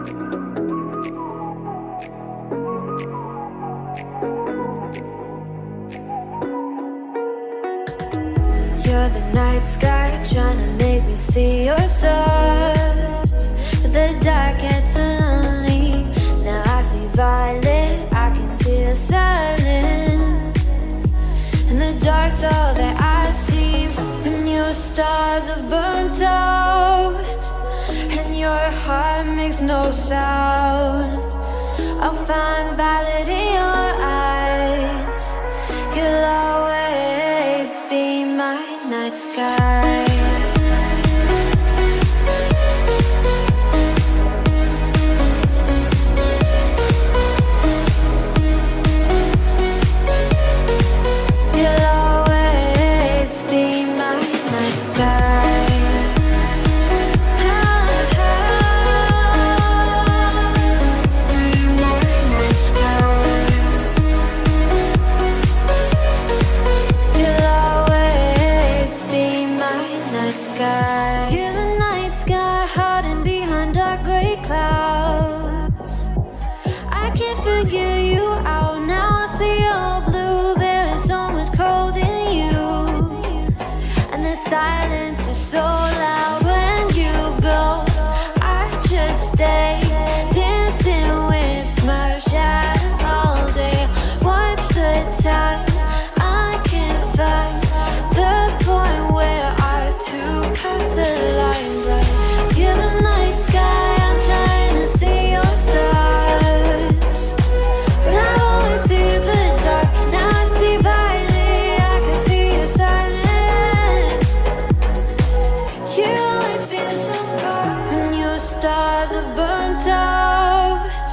You're the night sky, trying to make me see your stars. But the dark gets so lonely. Now I see violet, I can feel silence. And the dark's all that I see. When your stars have burnt out and your heart makes no sound, I'll find violet in your eyes. You'll always be my night sky. You'll always be my night sky. You're the night sky, hiding behind dark gray clouds. I can't figure you out now. I see your blue. There is so much cold in you, and the silence is so loud when you go. I just stay dancing with my shadow all day. Watch the tide. I can't find the point where pass the line, right? You're the night sky, I'm trying to see your stars, but I always fear the dark. Now I see violet, I can feel your silence. You always feel so far when your stars have burnt out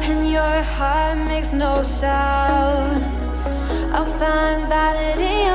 and your heart makes no sound. I'll find violet in